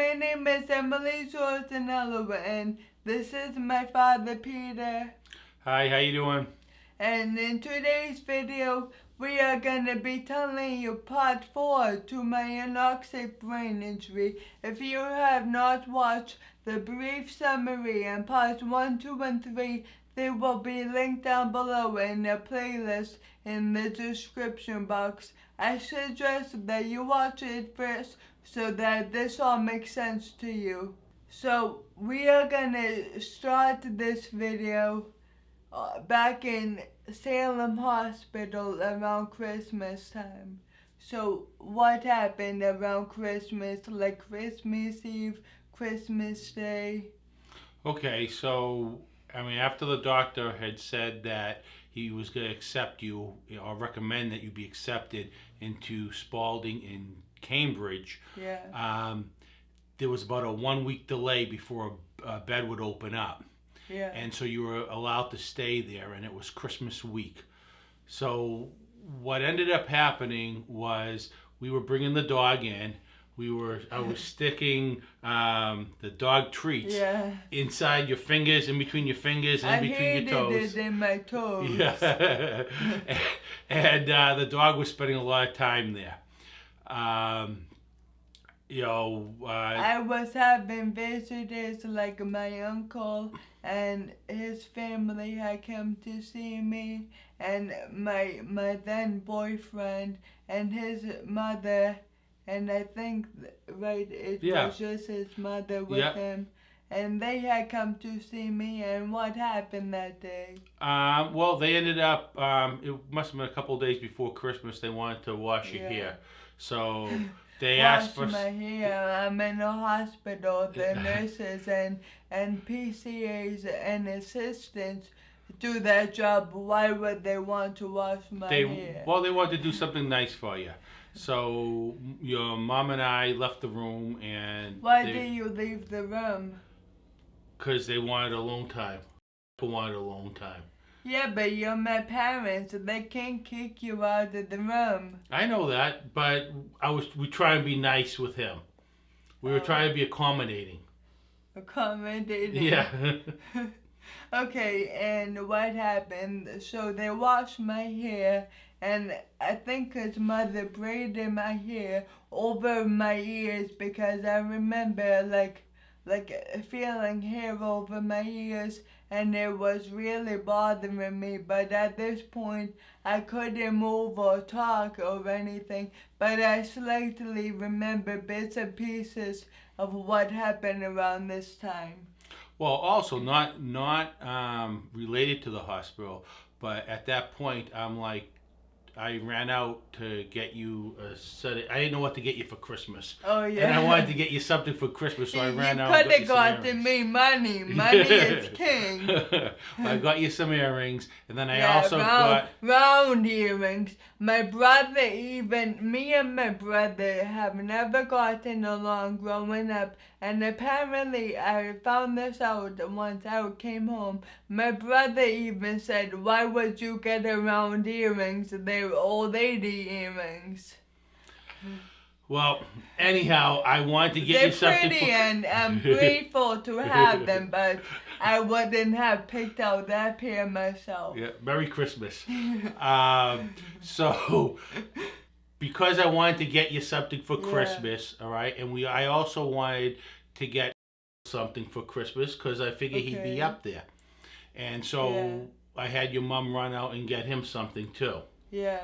my name is Emily Zorzonello, and this is my father, Peter. Hi, how you doing? And in today's video, we are going to be telling you part 4 to my anoxic brain injury. If you have not watched the brief summary in parts 1, 2, and 3, they will be linked down below in the playlist in the description box. I suggest that you watch it first so that this all makes sense to you. So we are gonna start this video back in Salem Hospital around Christmas time. So what happened around Christmas, like Christmas Eve, Christmas Day? Okay, so after the doctor had said that he was going to accept you, or recommend that you be accepted into Spalding in Cambridge, Yeah. there was about a 1 week delay before a bed would open up. Yeah. And so you were allowed to stay there, and it was Christmas week. So what ended up happening was we were bringing the dog in. I was sticking the dog treats inside your fingers, in between your fingers, and in between your toes. I hated it in my toes. Yeah. And the dog was spending a lot of time there. I was having visitors like my uncle and his family had come to see me, and my then boyfriend and his mother, and I think it was just his mother with him, and they had come to see me. And what happened that day? Well, they ended up, it must have been a couple of days before Christmas, they wanted to wash your hair. So they asked for my hair. I'm in the hospital. The nurses and PCAs and assistants do their job. Why would they want to wash my hair? Well, they wanted to do something nice for you. So your mom and I left the room, and why did you leave the room? Because they wanted alone time. People wanted alone time. Yeah, but you're my parents. They can't kick you out of the room. I know that, but we try and be nice with him. We were trying to be accommodating. Accommodating? Yeah. Okay, and what happened? So they washed my hair, and I think his mother braided my hair over my ears, because I remember like feeling hair over my ears, and it was really bothering me. But at this point I couldn't move or talk or anything, but I slightly remember bits and pieces of what happened around this time. Well, also not related to the hospital, but at that point I ran out to get you a set. I didn't know what to get you for Christmas. Oh yeah. And I wanted to get you something for Christmas, so I ran out. You could have gotten me money. Money is king. I got you some earrings, and then I also got round earrings. Me and my brother have never gotten along growing up, and apparently I found this out once I came home. My brother even said, "Why would you get round earrings? They're old lady earrings." Well, anyhow, I wanted to get you something. They're pretty, and I'm grateful to have them, but I wouldn't have picked out that pair myself. Yeah, Merry Christmas. So, because I wanted to get you something for Christmas, all right, and I also wanted to get something for Christmas because I figured he'd be up there, and so I had your mom run out and get him something too. Yeah.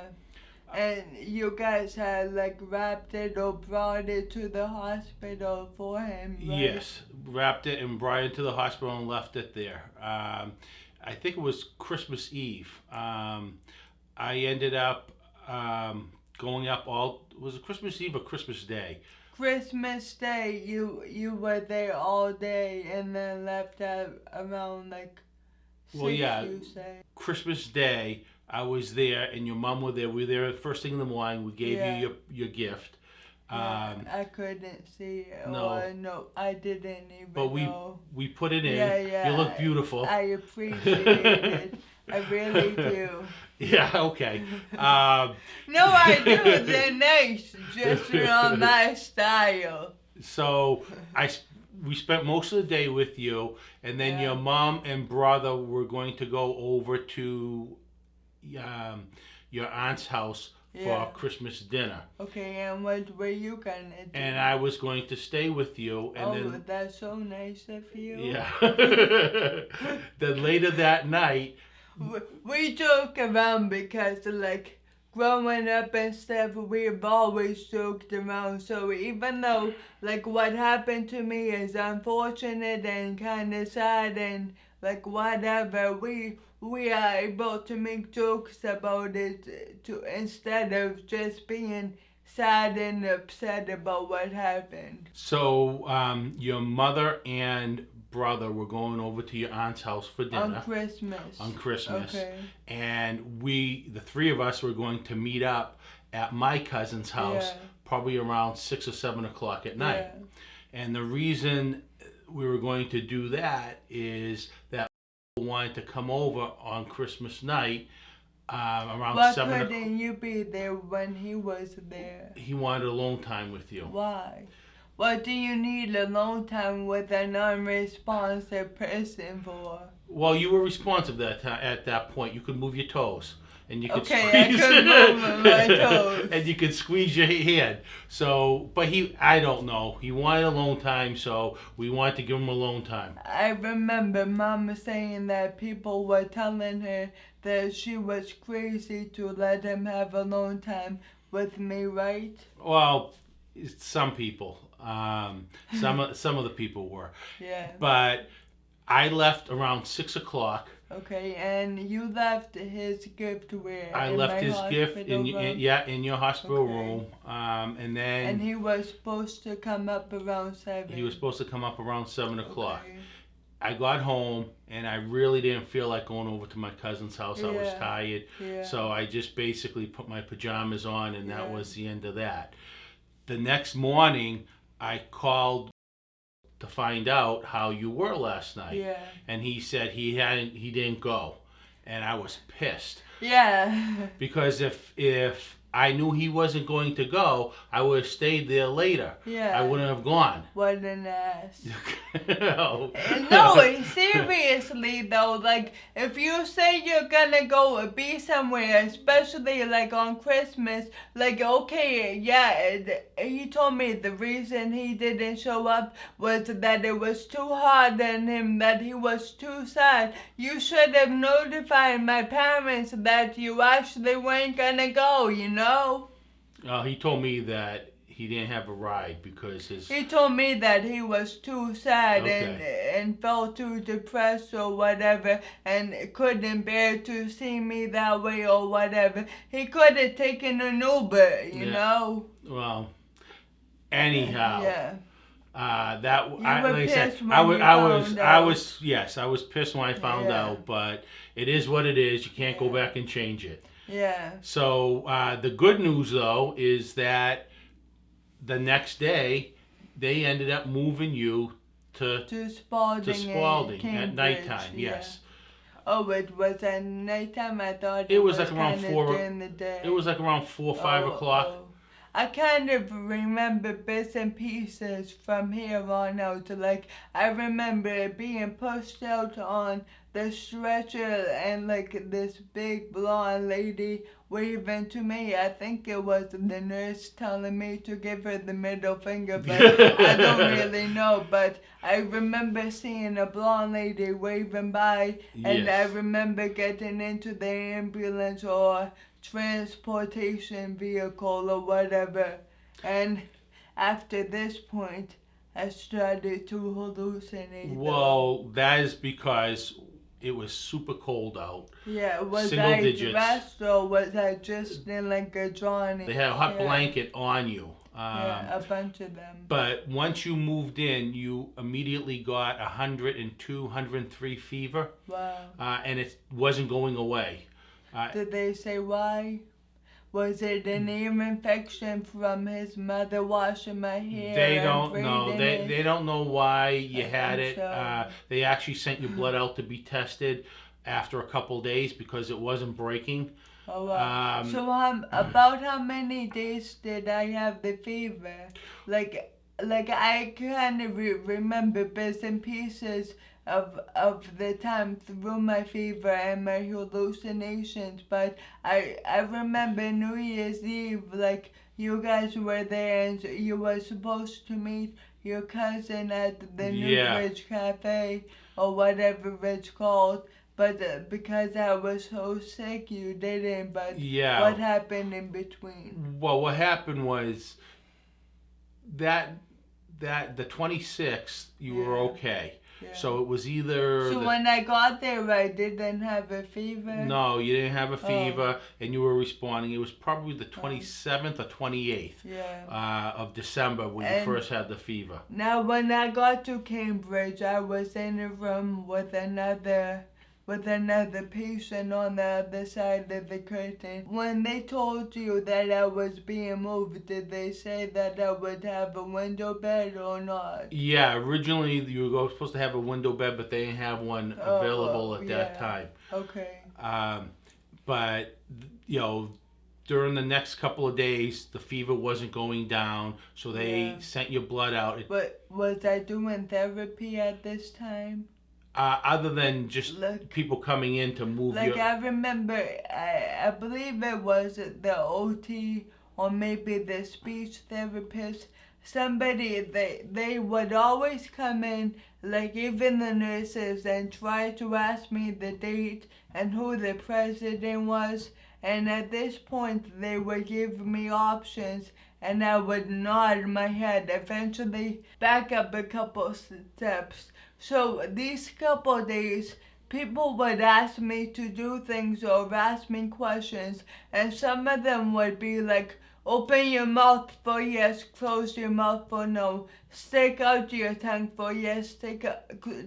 And you guys had wrapped it or brought it to the hospital for him, right? Yes, wrapped it and brought it to the hospital and left it there. I think it was Christmas Eve. I ended up going up was it Christmas Eve or Christmas Day? Christmas Day, you were there all day and then left at around 6, you say? Christmas Day, I was there and your mom was there. We were there first thing in the morning. We gave you your gift. I couldn't see it. No, I didn't even know. But we put it in. You look beautiful. I appreciate it. I really do. Yeah, okay. No, I do. They're nice. Just not my style. So we spent most of the day with you, and then your mom and brother were going to go over to your aunt's house for Christmas dinner. Okay, and what were you gonna do? And I was going to stay with you. And then, that's so nice of you. Yeah. Then later that night, we joke around because, like, growing up and stuff, we've always joked around. So even though, like, what happened to me is unfortunate and kind of sad and, like, whatever, we are able to make jokes about it instead of just being sad and upset about what happened. So your mother and brother were going over to your aunt's house for dinner. On Christmas. Okay. And the three of us were going to meet up at my cousin's house probably around 6 or 7 o'clock at night. And the reason we were going to do that is that we wanted to come over on Christmas night around 7 o'clock. Why couldn't you be there when he was there? He wanted alone time with you. Why? What do you need alone time with an unresponsive person for? Well, you were responsive at that point. You could move your toes. And you could squeeze. I could move my toes. And you could squeeze your hand. So, but I don't know. He wanted alone time, so we wanted to give him alone time. I remember Mama saying that people were telling her that she was crazy to let him have alone time with me, right? Well, some people. Some of the people were. Yeah. But I left around 6 o'clock. Okay, and you left his gift where? I left his gift in your hospital room, and then. And he was supposed to come up around 7. He was supposed to come up around 7 o'clock. Okay. I got home and I really didn't feel like going over to my cousin's house. I was tired, so I just basically put my pajamas on, and that was the end of that. The next morning, I called to find out how you were last night. Yeah. And he said he didn't go. And I was pissed. Yeah. Because if I knew he wasn't going to go, I would have stayed there later. Yeah. I wouldn't have gone. What an ass. No, seriously though, like, if you say you're gonna go be somewhere, especially like on Christmas, like, okay, he told me the reason he didn't show up was that it was too hard on him, that he was too sad. You should have notified my parents that you actually weren't gonna go, you know? He told me that he didn't have a ride because He told me that he was too sad and felt too depressed or whatever and couldn't bear to see me that way or whatever. He could have taken an Uber, you know? Well, anyhow. Yeah. I was pissed when I found out, but it is what it is. You can't go back and change it. Yeah. So the good news though is that the next day they ended up moving you to Spalding at nighttime. Yes. Oh, it was at nighttime. I thought it was like around during the day. It was like around 4 or 5 o'clock. Oh. I kind of remember bits and pieces from here on out. Like, I remember being pushed out on the stretcher and, like, this big blonde lady waving to me. I think it was the nurse telling me to give her the middle finger, but I don't really know. But I remember seeing a blonde lady waving by, and I remember getting into the ambulance or transportation vehicle or whatever, and after this point I started to hallucinate. Well, that is because it was super cold out. Yeah, was I dressed or was I just in like a drawing? They had a hot blanket on you. A bunch of them. But once you moved in, you immediately got 102, 103 fever. Wow. And it wasn't going away. Did they say why? Was it an ear infection from his mother washing my hair? They don't know. They don't know why you had it. So. They actually sent your blood out to be tested after a couple days because it wasn't breaking. Oh, wow. So about how many days did I have the fever? Like, like I kind of remember bits and pieces of the time through my fever and my hallucinations, but I remember New Year's Eve, like you guys were there and you were supposed to meet your cousin at the New Yeah. Bridge Cafe or whatever it's called. But because I was so sick, you didn't. But Yeah. what happened in between? Well, what happened was that the 26th you were okay. Yeah. So it was either. So when I got there, I didn't have a fever? No, you didn't have a fever, and you were responding. It was probably the 27th or 28th of December when you first had the fever. Now, when I got to Cambridge, I was in a room with another patient on the other side of the curtain. When they told you that I was being moved, did they say that I would have a window bed or not? Yeah, originally you were supposed to have a window bed, but they didn't have one available at that time. Okay. But, you know, during the next couple of days, the fever wasn't going down, so they sent your blood out. But was I doing therapy at this time? Other than just people coming in to move your... I remember, I believe it was the OT or maybe the speech therapist. Somebody, they would always come in, like even the nurses, and try to ask me the date and who the president was. And at this point, they would give me options, and I would nod my head, eventually back up a couple steps. So these couple days, people would ask me to do things or ask me questions, and some of them would be like, open your mouth for yes, close your mouth for no, stick out your tongue for yes,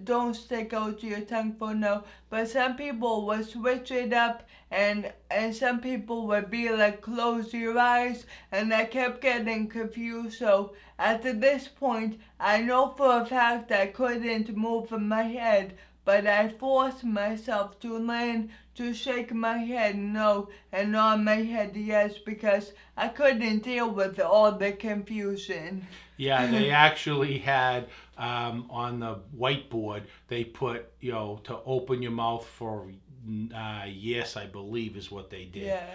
don't stick out your tongue for no. But some people would switch it up, and some people would be like, close your eyes, and I kept getting confused. So at this point, I know for a fact I couldn't move my head, but I forced myself to learn to shake my head no and nod my head yes, because I couldn't deal with all the confusion. Yeah, they actually had on the whiteboard, they put, you know, to open your mouth for yes, I believe is what they did. Yeah.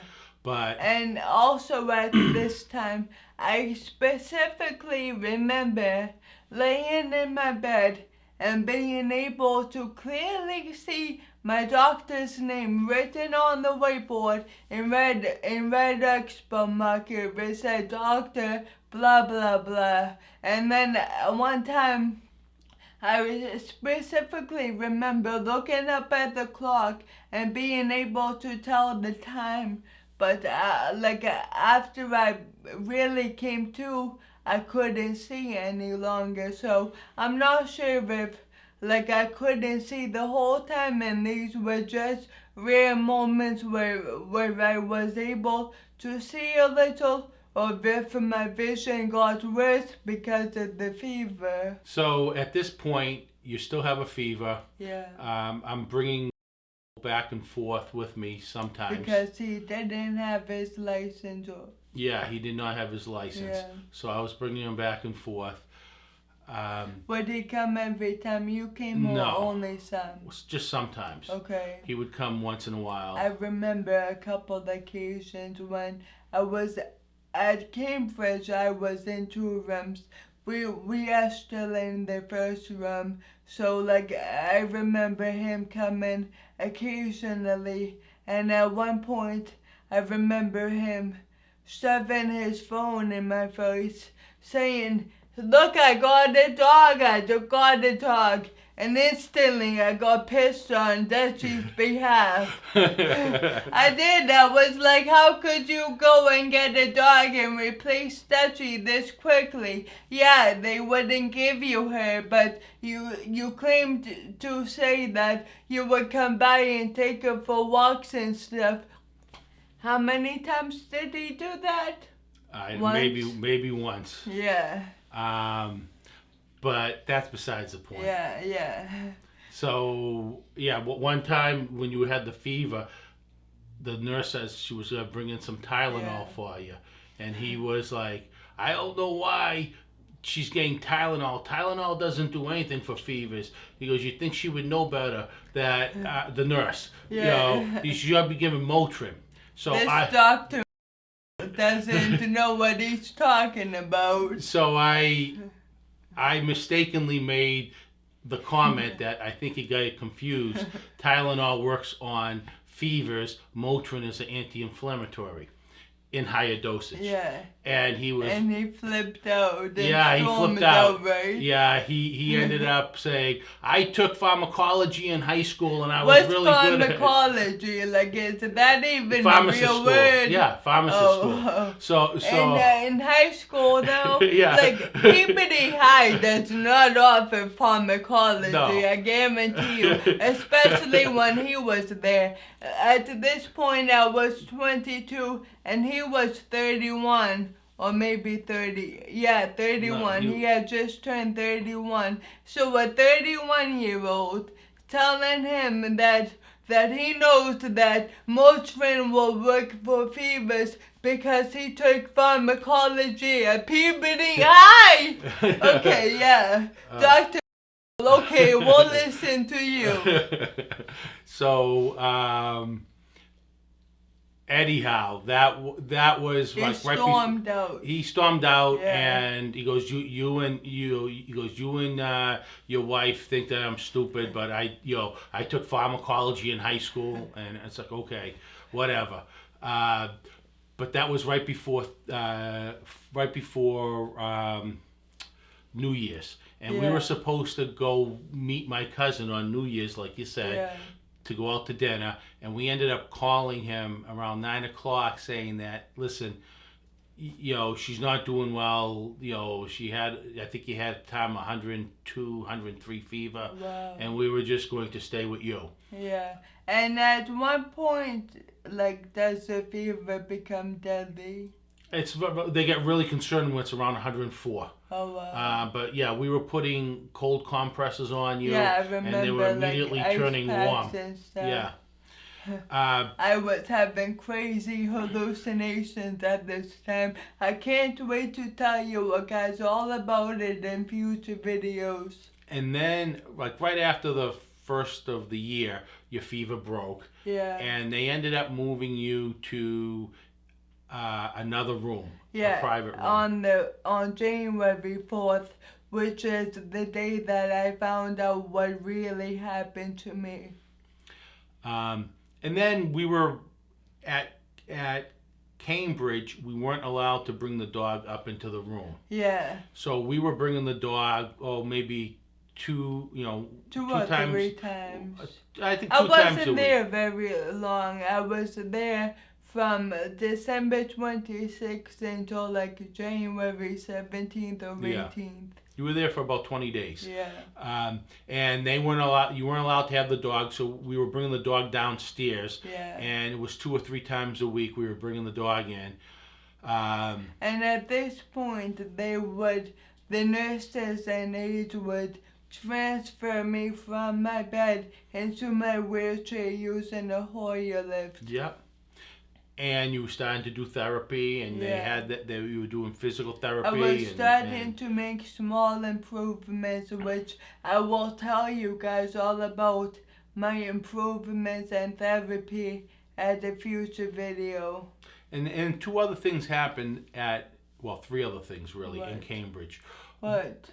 But and also at this time, I specifically remember laying in my bed and being able to clearly see my doctor's name written on the whiteboard in red expo marker. It said Doctor blah blah blah. And then one time, I specifically remember looking up at the clock and being able to tell the time. But after I really came to, I couldn't see any longer. So I'm not sure if I couldn't see the whole time, and these were just rare moments where I was able to see a little, or if my vision got worse because of the fever. So at this point, you still have a fever. Yeah. I'm bringing back and forth with me sometimes. Because he didn't have his license. Yeah, he did not have his license. Yeah. So I was bringing him back and forth. Would he come every time you came, or no, only some? Just sometimes. Okay. He would come once in a while. I remember a couple of occasions when I was at Cambridge. I was in 2 rooms. We are still in the first room, so I remember him coming occasionally, and at one point I remember him shoving his phone in my face, saying, "Look, I got a dog, I just got a dog." And instantly I got pissed on Dutchie's behalf. I did. I was like, how could you go and get a dog and replace Dutchie this quickly? Yeah, they wouldn't give you her, but you claimed to say that you would come by and take her for walks and stuff. How many times did he do that? Maybe once. Yeah. But that's besides the point. Yeah. So, yeah, one time when you had the fever, the nurse says she was going to bring in some Tylenol for you. And he was like, I don't know why she's getting Tylenol. Tylenol doesn't do anything for fevers. He goes, you think she would know better, that the nurse. Yeah. You know, you should be giving Motrin. So This doctor doesn't know what he's talking about. So I mistakenly made the comment that I think he got confused. Tylenol works on fevers. Motrin is an anti-inflammatory in higher dosage. Yeah. And he was. And he flipped out. Yeah, he flipped out. Right? Yeah, he ended up saying, I took pharmacology in high school and I was really good at it. What's pharmacology? Like, is that even Pharmacist a real school. word? Yeah, pharmacist school. So And in high school, though, Yeah. like, puberty high does not offer pharmacology, No. I guarantee you. Especially when he was there. At this point, I was 22 and he was 31. Or maybe 30. Yeah, 31. No, he had just turned 31. So a 31-year-old telling him that he knows that Motrin will work for fevers because he took pharmacology at puberty high. Okay, yeah. Dr. Okay, we'll listen to you. So, anyhow, that was like He right stormed before out. he stormed out, Yeah. and he goes, you and your wife think that I'm stupid, but I took pharmacology in high school, and it's like, okay, whatever. But that was right before New Year's, and we Yeah. were supposed to go meet my cousin on New Year's, like you said. Yeah. To go out to dinner, and we ended up calling him around 9 o'clock saying that, listen, she's not doing well. She had, I think he had at the time 102, 103 fever. Wow. And we were just going to stay with you. Yeah. And at one point, like, does the fever become deadly? They get really concerned when it's around 104. Oh, wow. But yeah, we were putting cold compresses on you, Yeah, I remember, and they were immediately like, turning warm. and stuff. Yeah. I was having crazy hallucinations at this time. I can't wait to tell you guys all about it in future videos. And then, like right after the first of the year, your fever broke. Yeah. And they ended up moving you to another room, Yeah, a private room. on January 4th, which is the day that I found out what really happened to me. And then we were at Cambridge. We weren't allowed to bring the dog up into the room. Yeah. So we were bringing the dog, maybe two or times. 3 times. I think I 2 times a wasn't week. there very long. I was there from December 26th until like January 17th or 18th. You were there for about 20 days. Yeah. And they weren't allowed. You weren't allowed to have the dog, so we were bringing the dog downstairs. Yeah. And it was 2 or 3 times a week we were bringing the dog in. And at this point, the nurses and aides would transfer me from my bed into my wheelchair using a Hoyer lift. Yep. And you were starting to do therapy, and you were doing physical therapy. I was starting to make small improvements, which I will tell you guys all about my improvements and therapy at a future video. And 2 other things happened 3 other things really in Cambridge. What?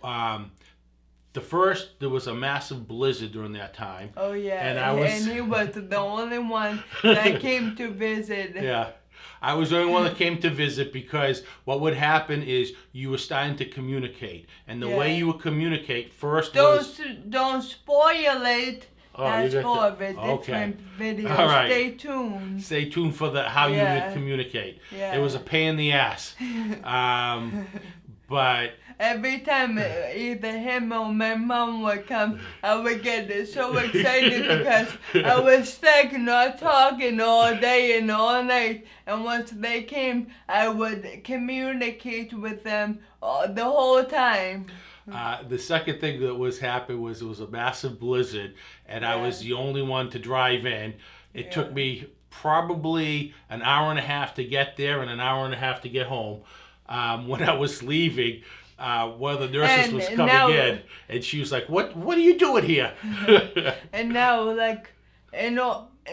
The first, there was a massive blizzard during that time. Oh yeah, and he was the only one that came to visit. Yeah, I was the only one that came to visit because what would happen is you were starting to communicate, and the way you would communicate first don't spoil it. Oh, that's for a different video. All right. Stay tuned. Stay tuned for how you would communicate. Yeah. It was a pain in the ass. But every time either him or my mom would come, I would get so excited because I was stuck not talking all day and all night. And once they came, I would communicate with them the whole time. The second thing that happened was it was a massive blizzard, and I was the only one to drive in. It took me probably an hour and a half to get there and an hour and a half to get home. When I was leaving, one of the nurses And was coming now- in, and she was like, "What are you doing here?" And now, like,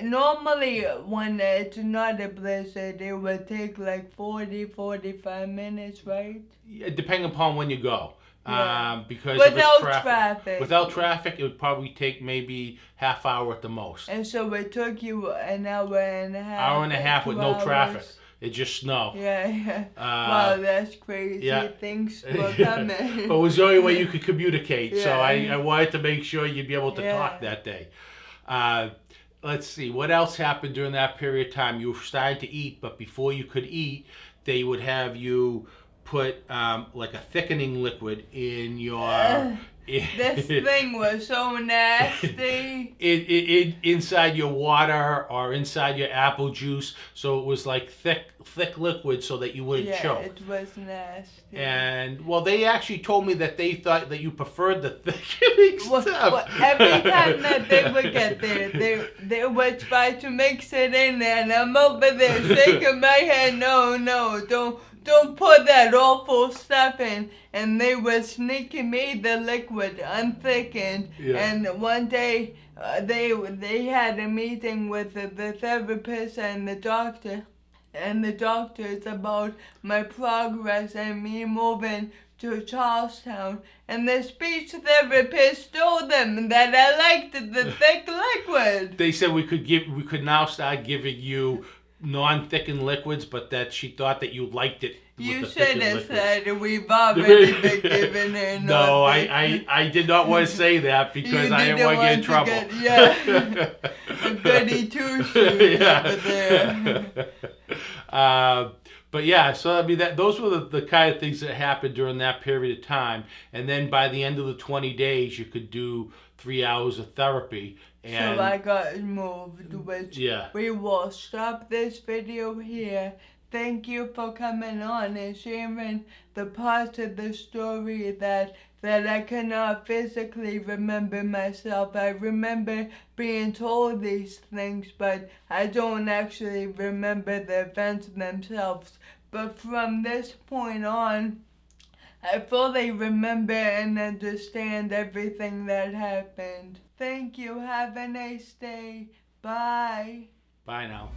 normally when it's not a blizzard, it would take like 40-45 minutes, right? Yeah, depending upon when you go. Yeah. Because Without if it's traffic. Without traffic, it would probably take maybe half hour at the most. And so it took you an hour and a half. Hour and a half with 2 no hours. traffic. It just snow. Yeah. Wow, that's crazy. yeah. Things were coming. But it was the only way you could communicate. So Yeah. I wanted to make sure you'd be able to Yeah. talk that day. Let's see. What else happened during that period of time? You were starting to eat, but before you could eat, they would have you put like a thickening liquid in your... This thing was so nasty. inside your water or inside your apple juice, so it was like thick liquid so that you wouldn't Yeah, choke. it was nasty. And well, they actually told me that they thought that you preferred the thickening stuff. Well, every time that they would get there, they would try to mix it in there, and I'm over there shaking my head, no, don't put that awful stuff in. And they were sneaking me the liquid unthickened. Yeah. And one day they had a meeting with the therapist and the doctor. And the doctors about my progress and me moving to Charlestown. And the speech therapist told them that I liked the thick liquid. They said we could now start giving you non-thickened liquids, but that she thought that you liked it. You with the should thickened have liquids. said we've already been given her. No, I did not want to say that because I didn't want to get in trouble. Yeah, a goody two shoes over there. But yeah, so I mean those were the kind of things that happened during that period of time, and then by the end of the 20 days, you could do 3 hours of therapy. And So I got moved, which yeah. we will stop this video here. Thank you for coming on and sharing the parts of the story that I cannot physically remember myself. I remember being told these things, but I don't actually remember the events themselves. But from this point on, I fully remember and understand everything that happened. Thank you. Have a nice day. Bye. Bye now.